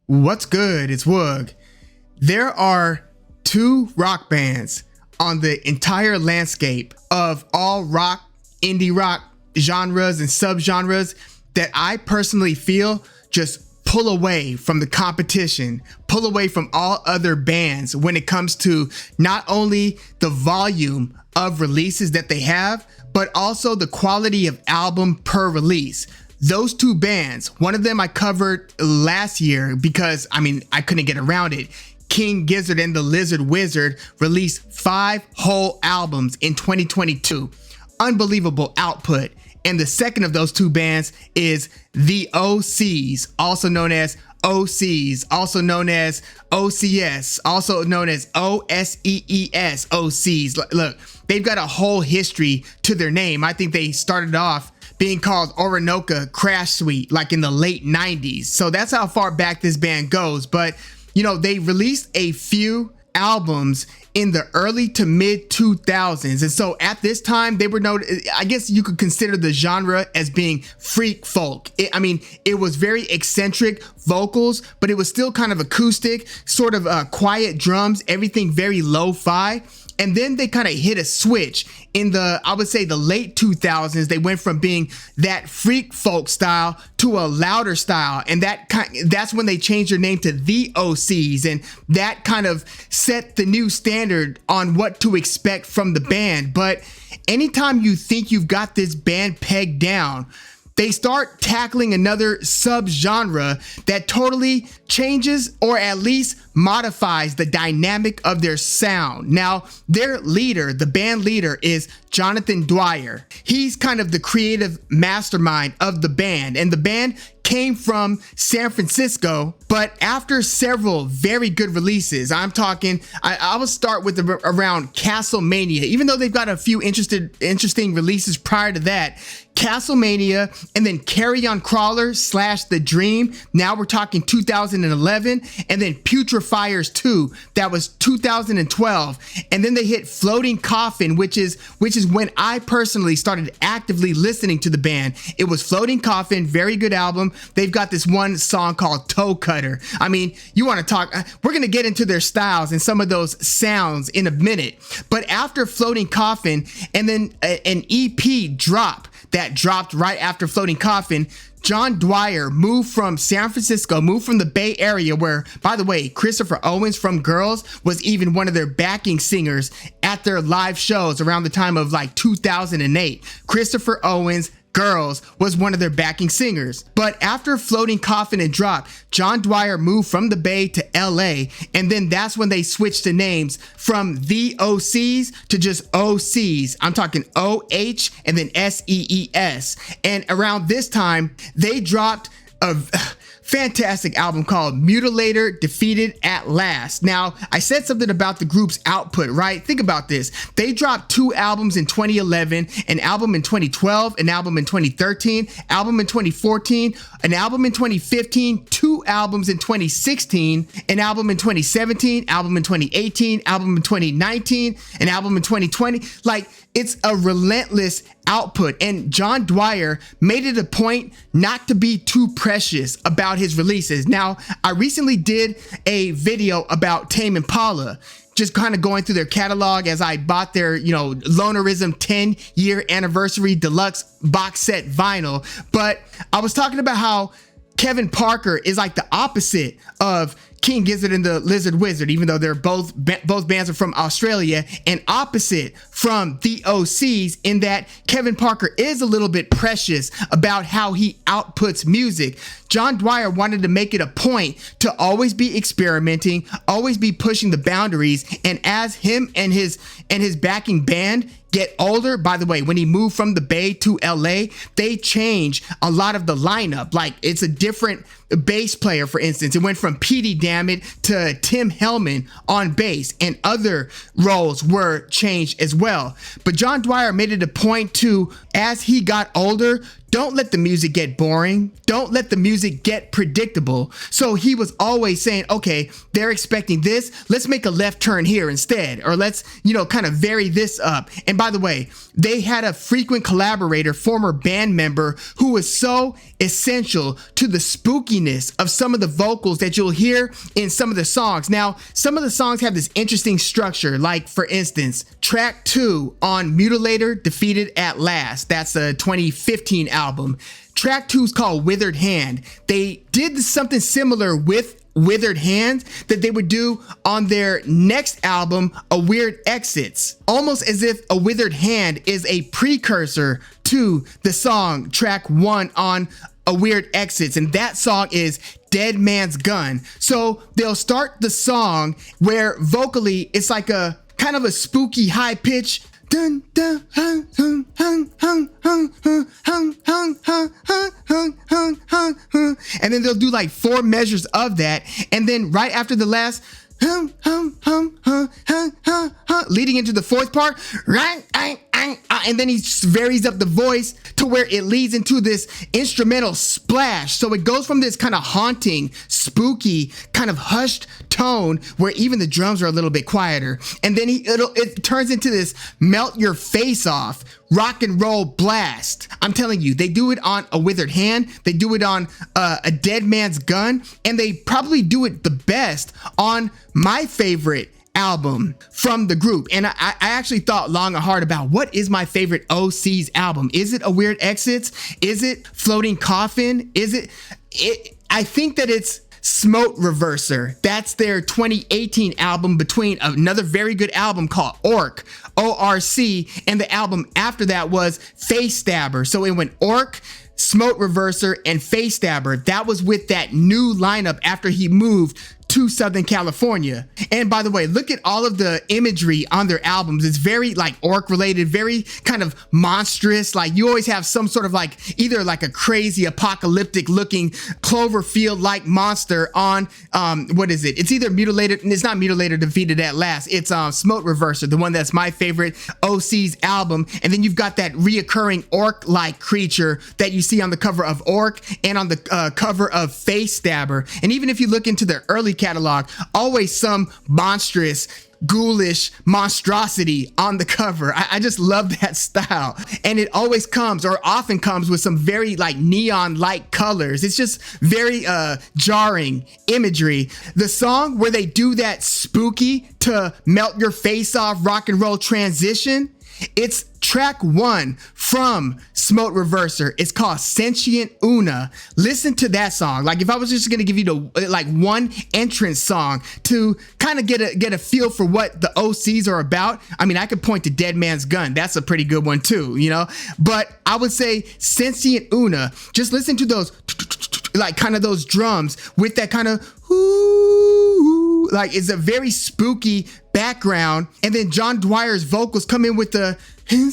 What's good? It's Woog. There are two rock bands on the entire landscape of all rock, indie rock genres and subgenres that I personally feel just pull away from the competition, pull away from all other bands when it comes to not only the volume of releases that they have, but also the quality of album per release. Those two bands, one of them I covered last year because, I couldn't get around it. King Gizzard and the Lizard Wizard released 5 whole albums in 2022. Unbelievable output. And the second of those two bands is the Osees, also known as Osees, also known as OCS, also known as OSEES, Osees. Look, they've got a whole history to their name. I think they started off being called Orinoco Crash Suite like in the late 90s. So that's how far back this band goes. But, they released a few albums in the early to mid 2000s. And so at this time, they were known, I guess you could consider the genre as being freak folk. It was very eccentric vocals, but it was still kind of acoustic, sort of quiet drums, everything very lo-fi. And then they kind of hit a switch in I would say the late 2000s. They went from being that freak folk style to a louder style. And that's when they changed their name to the Osees. And that kind of set the new standard on what to expect from the band. But anytime you think you've got this band pegged down, they start tackling another subgenre that totally changes or at least modifies the dynamic of their sound. Now, their leader, the band leader, is Jonathan Dwyer. He's kind of the creative mastermind of the band, and the band came from San Francisco, but after several very good releases, I will start with around Castlemania, even though they've got a few interesting releases prior to that. Castlemania, and then Carry On Crawler / The Dream. Now we're talking 2011, and then Putrefiers 2. That was 2012, and then they hit Floating Coffin, which is when I personally started actively listening to the band. It was Floating Coffin, very good album. They've got this one song called Toe Cutter. You want to talk, we're going to get into their styles and some of those sounds in a minute. But after Floating Coffin, and then an EP that dropped right after Floating Coffin, John Dwyer moved from San Francisco, moved from the Bay Area, where, by the way, Christopher Owens from Girls was even one of their backing singers at their live shows around the time of like 2008. Christopher Owens, Girls was one of their backing singers. But after Floating Coffin had dropped, John Dwyer moved from the Bay to LA, and then that's when they switched the names from the Osees to just Osees. I'm talking OH and then SEES. And around this time, they dropped a fantastic album called Mutilator Defeated at Last. Now, I said something about the group's output, right? Think about this. They dropped 2 albums in 2011, an album in 2012, an album in 2013, album in 2014, an album in 2015, 2 albums in 2016, an album in 2017, album in 2018, album in 2019, an album in 2020. Like, it's a relentless output, and John Dwyer made it a point not to be too precious about his releases. Now, I recently did a video about Tame Impala, just kind of going through their catalog as I bought their, Lonerism 10-year anniversary deluxe box set vinyl. But I was talking about how Kevin Parker is like the opposite of King Gizzard and the Lizard Wizard, even though they're both bands are from Australia, and opposite from the Osees in that Kevin Parker is a little bit precious about how he outputs music. John Dwyer wanted to make it a point to always be experimenting, always be pushing the boundaries, and as him and his backing band get older, by the way, when he moved from the Bay to LA, they changed a lot of the lineup. Like, it's a different bass player, for instance. It went from Petey Dammit to Tim Hellman on bass, and other roles were changed as well. But John Dwyer made it a point to, as he got older, don't let the music get boring. Don't let the music get predictable. So he was always saying, okay, they're expecting this. Let's make a left turn here instead. Or let's, kind of vary this up. And by the way, they had a frequent collaborator, former band member, who was so essential to the spookiness of some of the vocals that you'll hear in some of the songs. Now, some of the songs have this interesting structure, like for instance, track 2 on Mutilator, Defeated at Last. That's a 2015 album. Track 2 is called Withered Hand. They did something similar with Withered Hand that they would do on their next album, A Weird Exits, almost as if A Withered Hand is a precursor to the song track 1 on A Weird Exits, and that song is Dead Man's Gun. So they'll start the song where vocally it's like a kind of a spooky high pitch, dun dun hung hung hung hung hung hung hung hung hung hung hung hung hung, and then they'll do like 4 measures of that, and then right after the last hum hum hum hum hum hum hum, leading into the 4th part, right, and then he varies up the voice to where it leads into this instrumental splash. So it goes from this kind of haunting, spooky, kind of hushed tone where even the drums are a little bit quieter, and then it turns into this melt your face off rock and roll blast. I'm telling you, they do it on A Withered Hand, they do it on A Dead Man's Gun, and they probably do it the best on my favorite album from the group. And I actually thought long and hard about what is my favorite Osees album. Is it A Weird Exits? Is it Floating Coffin? Is it I think that it's Smote Reverser. That's their 2018 album, between another very good album called Orc, O-R-C, and the album after that was Face Stabber. So it went Orc, Smote Reverser, and Face Stabber. That was with that new lineup after he moved to Southern California. And by the way, look at all of the imagery on their albums. It's very like Orc related, very kind of monstrous. Like you always have some sort of like either like a crazy apocalyptic looking Cloverfield like monster on what is it? It's either Mutilated, and it's not Mutilator Defeated at Last. It's Smote Reverser, the one that's my favorite Osees album. And then you've got that reoccurring orc like creature that you see on the cover of Orc and on the cover of Face Stabber. And even if you look into their early catalog, always some monstrous, ghoulish monstrosity on the cover. I just love that style, and it always comes, or often comes, with some very like neon light colors. It's just very jarring imagery. The song where they do that spooky to melt your face off rock and roll transition, it's track 1 from Smote Reverser. It's called Sentient Una. Listen to that song. Like if I was just gonna give you the like one entrance song to kind of get a feel for what the Osees are about, I mean, I could point to Dead Man's Gun. That's a pretty good one too, but I would say Sentient Una. Just listen to those like kind of those drums with that kind of like it's a very spooky background, and then John Dwyer's vocals come in with the and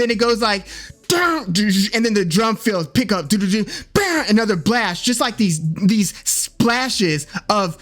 then it goes like, and then the drum fills pick up, another blast, just like these splashes of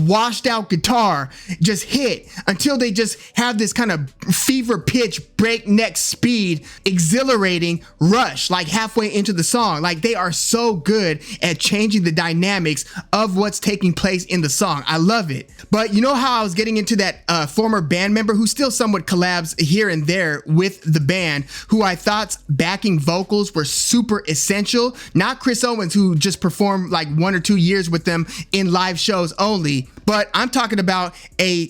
washed out guitar just hit until they just have this kind of fever pitch breakneck speed exhilarating rush like halfway into the song. Like they are so good at changing the dynamics of what's taking place in the song. I love it. But you know how I was getting into that former band member who still somewhat collabs here and there with the band, who I thought's backing vocals were super essential? Not Chris Owens, who just performed like 1 or 2 years with them in live shows only, but I'm talking about a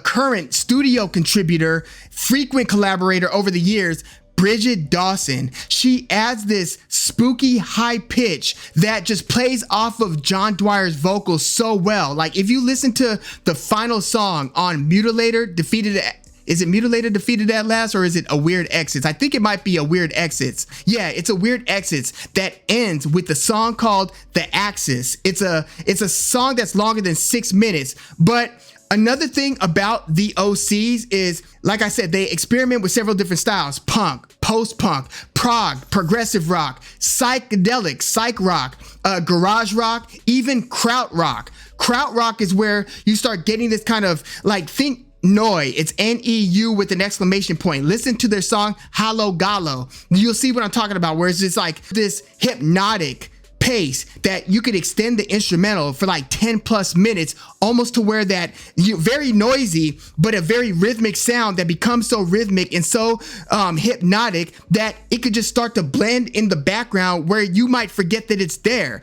current studio contributor, frequent collaborator over the years, Bridget Dawson. She adds this spooky high pitch that just plays off of John Dwyer's vocals so well. Like if you listen to the final song on Mutilator Defeated, is it Mutilated Defeated at Last, or is it A Weird Exits? I think it might be A Weird Exits. Yeah, it's A Weird Exits that ends with the song called The Axis. It's a song that's longer than 6 minutes, but another thing about the Osees is, like I said, they experiment with several different styles: punk, post-punk, prog, progressive rock, psychedelic, psych rock, garage rock, even krautrock. Krautrock is where you start getting this kind of like, think Neu. It's Neu with an exclamation point. Listen to their song Halo Gallo. You'll see what I'm talking about, where it's just like this hypnotic pace that you could extend the instrumental for like 10 plus minutes, almost to where that you very noisy, but a very rhythmic sound that becomes so rhythmic and so hypnotic that it could just start to blend in the background where you might forget that it's there.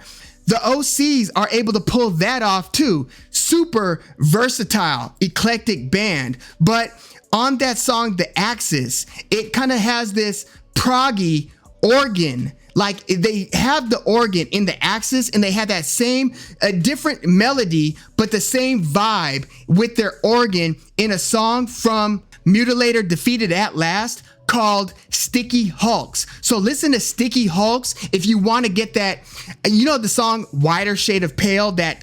The Osees are able to pull that off too. Super versatile, eclectic band. But on that song, The Axis, it kind of has this proggy organ. Like they have the organ in the Axis and they have that same, a different melody, but the same vibe with their organ in a song from Mutilator Defeated at Last called Sticky Hulks. So listen to Sticky Hulks if you want to get that, you know, the song Wider Shade of Pale, that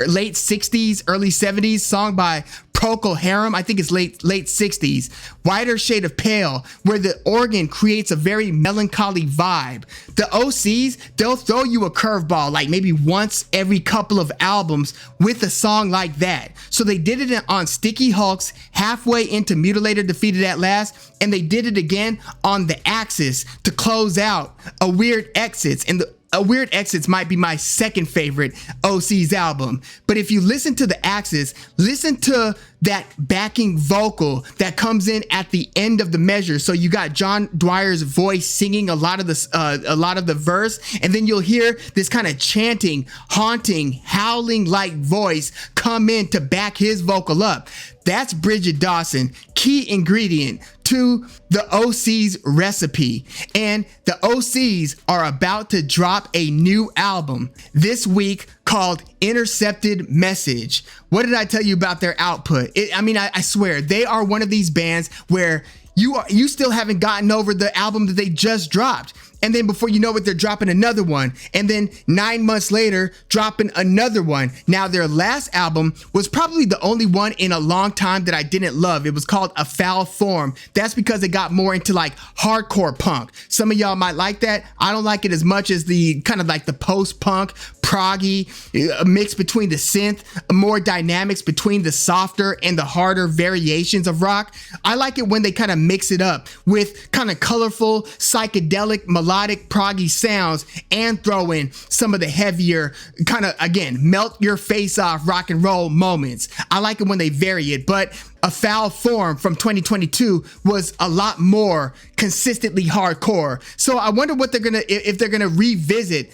late 60s, early 70s song by Procol Harum. I think it's late 60s. Wider Shade of Pale, where the organ creates a very melancholy vibe. The Osees, they'll throw you a curveball like maybe once every couple of albums with a song like that. So they did it on Sticky Hulks halfway into Mutilator Defeated at Last, and they did it again on The Axis to close out A Weird Exits. And A Weird Exits might be my second favorite Osees album. But if you listen to The Axis, listen to that backing vocal that comes in at the end of the measure. So you got John Dwyer's voice singing a lot of the verse, and then you'll hear this kind of chanting, haunting, howling like voice come in to back his vocal up. That's Bridget Dawson, key ingredient to the Osees recipe. And the Osees are about to drop a new album this week called Intercepted Message. What did I tell you about their output? I swear, they are one of these bands where you still haven't gotten over the album that they just dropped. And then before you know it, they're dropping another one. And then 9 months later, dropping another one. Now, their last album was probably the only one in a long time that I didn't love. It was called A Foul Form. That's because it got more into like hardcore punk. Some of y'all might like that. I don't like it as much as the kind of like the post-punk, proggy, a mix between the synth, more dynamics between the softer and the harder variations of rock. I like it when they kind of mix it up with kind of colorful, psychedelic, melodic, proggy sounds and throw in some of the heavier kind of, again, melt your face off rock and roll moments. I like it when they vary it, but A Foul Form from 2022 was a lot more consistently hardcore. So I wonder what if they're gonna revisit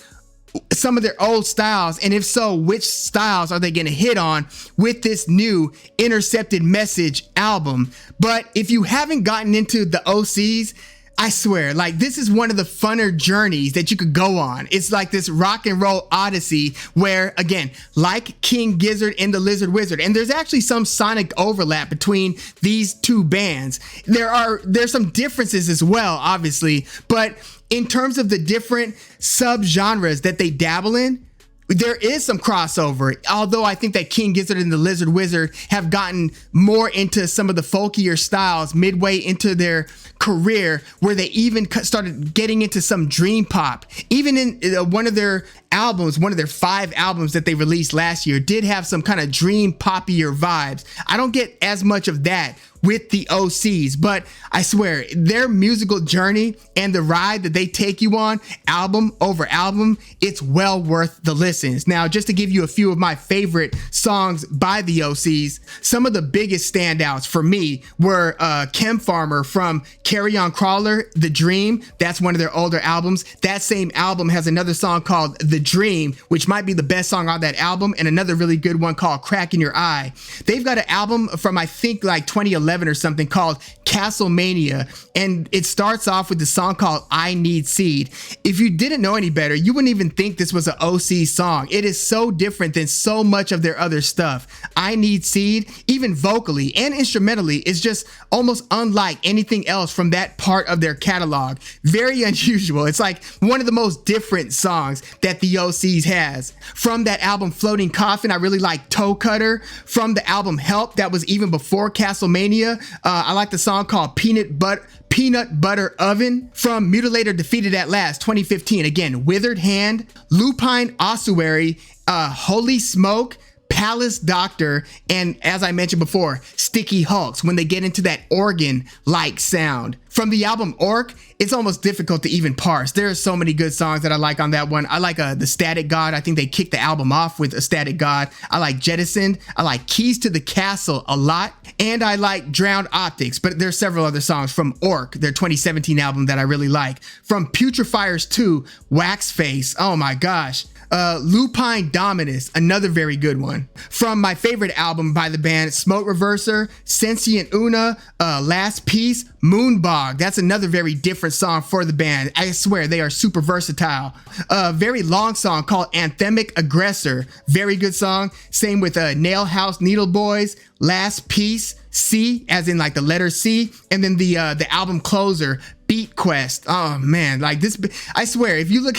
some of their old styles, and if so, which styles are they going to hit on with this new Intercepted Message album. But if you haven't gotten into the Osees, I swear, like, this is one of the funner journeys that you could go on. It's like this rock and roll odyssey where, again, like King Gizzard and the Lizard Wizard, and there's actually some sonic overlap between these two bands. There's some differences as well, obviously, but in terms of the different subgenres that they dabble in, there is some crossover, although I think that King Gizzard and the Lizard Wizard have gotten more into some of the folkier styles midway into their career, where they even started getting into some dream pop. Even in one of their albums, one of their 5 albums that they released last year, did have some kind of dream poppier vibes. I don't get as much of that with the Osees, but I swear their musical journey and the ride that they take you on album over album, it's well worth the listens. Now, just to give you a few of my favorite songs by the Osees, some of the biggest standouts for me were Chem Farmer from Carry On Crawler, The Dream. That's one of their older albums. That same album has another song called The Dream, which might be the best song on that album, and another really good one called Crack in Your Eye. They've got an album from, I think, like 2011 or something called Castlemania, and it starts off with the song called I Need Seed. If you didn't know any better, you wouldn't even think this was an OC song. It is so different than so much of their other stuff. I Need Seed, even vocally and instrumentally, is just almost unlike anything else from that part of their catalog. Very unusual. It's like one of the most different songs that the Osees has. From that album Floating Coffin, I really like Toe Cutter. From the album Help, that was even before Castlemania, I like the song called Peanut Butter Oven. From Mutilator Defeated at Last 2015, again, Withered Hand, Lupine Ossuary, Holy Smoke, Palace Doctor, and as I mentioned before, Sticky Hulks, when they get into that organ-like sound. From the album Orc, it's almost difficult to even parse. There are so many good songs that I like on that one. I like The Static God. I think they kicked the album off with A Static God. I like Jettisoned. I like Keys to the Castle a lot. And I like Drowned Optics, but there's several other songs from Orc, their 2017 album, that I really like. From Putrefiers 2, Wax Face, oh my gosh. Lupine Dominus, another very good one. From my favorite album by the band, Smoke Reverser, Sentient Una, Last Piece, Moonbog. That's another very different song for the band. I swear they are super versatile. A very long song called Anthemic Aggressor, very good song. Same with Nail House Needle Boys, Last Piece, C, as in like the letter C, and then the album closer, Beat Quest. Oh man, like this, I swear, if you look,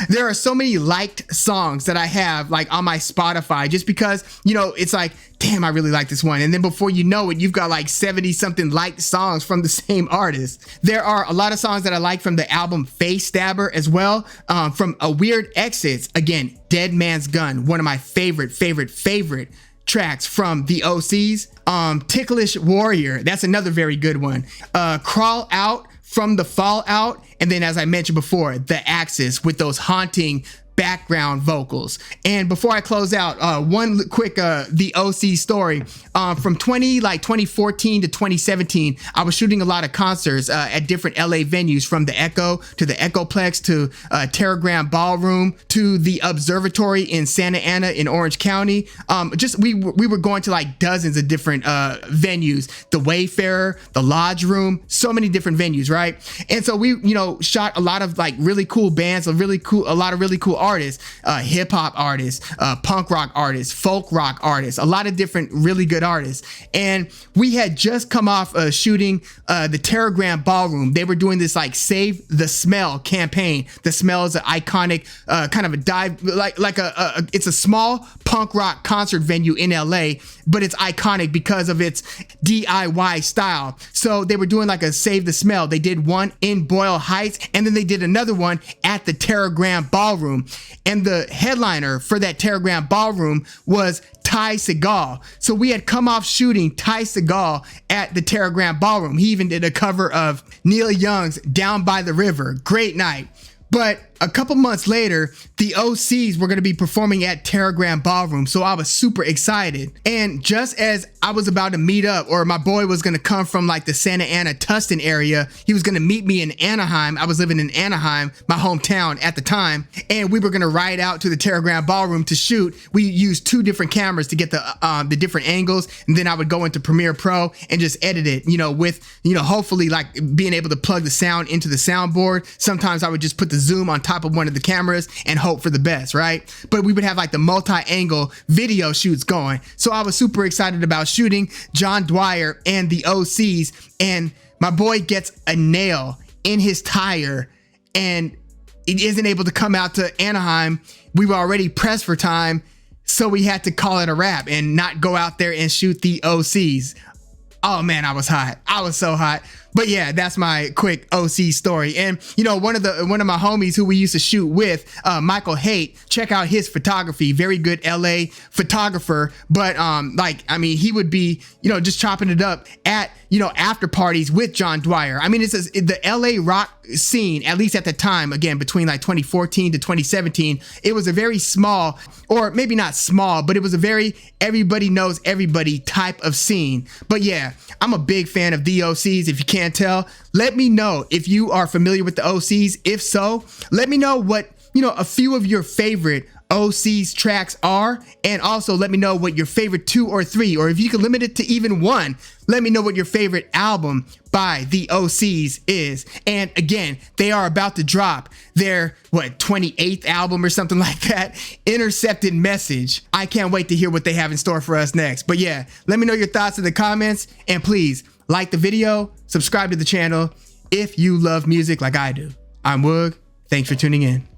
there are so many liked songs that I have like on my Spotify, just because, you know, it's like, damn, I really like this one. And then before you know it, you've got like 70 something liked songs from the same artist. There are a lot of songs that I like from the album Face Stabber as well. From A Weird Exits, again, Dead Man's Gun, one of my favorite tracks from the Osees. Ticklish Warrior, that's another very good one. Crawl Out from the Fallout, and then as I mentioned before, The Axis with those haunting background vocals. And before I close out, one quick the OC story. From 2014 to 2017, I was shooting a lot of concerts at different LA venues, from the Echo to the Echoplex to Terragram Ballroom to the Observatory in Santa Ana in Orange County. Just we were going to like dozens of different venues, the Wayfarer, the Lodge Room, so many different venues, right? And so we, you know, shot a lot of like really cool bands, a lot of really cool artists, hip hop artists, punk rock artists, folk rock artists, a lot of different really good artists. And we had just come off shooting the Terragram Ballroom. They were doing this like Save the Smell campaign. The Smell is an iconic kind of a dive, it's a small punk rock concert venue in LA, but it's iconic because of its DIY style. So they were doing like a Save the Smell. They did one in Boyle Heights, and then they did another one at the Terragram Ballroom. And the headliner for that Terragram Ballroom was Ty Segall. So we had come off shooting Ty Segall at the Terragram Ballroom. He even did a cover of Neil Young's Down by the River. Great night. But a couple months later, the Osees were going to be performing at Terragram Ballroom, so I was super excited. And just as I was about to meet up, or my boy was going to come from like the Santa Ana Tustin area, he was going to meet me in Anaheim. I was living in Anaheim, my hometown at the time, and we were going to ride out to the Terragram Ballroom to shoot. We used 2 different cameras to get the different angles, and then I would go into Premiere Pro and just edit it, you know, with, you know, hopefully like being able to plug the sound into the soundboard. Sometimes I would just put the zoom on top of one of the cameras and hope for the best, right? But we would have like the multi-angle video shoots going. So I was super excited about shooting John Dwyer and the Osees, and my boy gets a nail in his tire and it isn't able to come out to Anaheim. We were already pressed for time, so we had to call it a wrap and not go out there and shoot the Osees. Oh man, I was hot. I was so hot. But yeah, that's my quick OC story. And you know, one of my homies who we used to shoot with, Michael Haight, check out his photography. Very good LA photographer. But like, I mean, he would be, you know, just chopping it up at, you know, after parties with John Dwyer. I mean, the LA rock scene, at least at the time, again, between like 2014 to 2017, it was a very small, or maybe not small, but it was a very everybody knows everybody type of scene. But yeah, I'm a big fan of the Osees. If you can't tell, let me know if you are familiar with the Osees. If so, let me know what, you know, a few of your favorite Osees tracks are, and also let me know what your favorite 2 or 3, or if you can limit it to even 1, let me know what your favorite album by the Osees is. And again, they are about to drop their 28th album or something like that, Intercepted Message. I can't wait to hear what they have in store for us next. But yeah, let me know your thoughts in the comments, and please like the video, subscribe to the channel if you love music like I do. I'm Woog. Thanks for tuning in.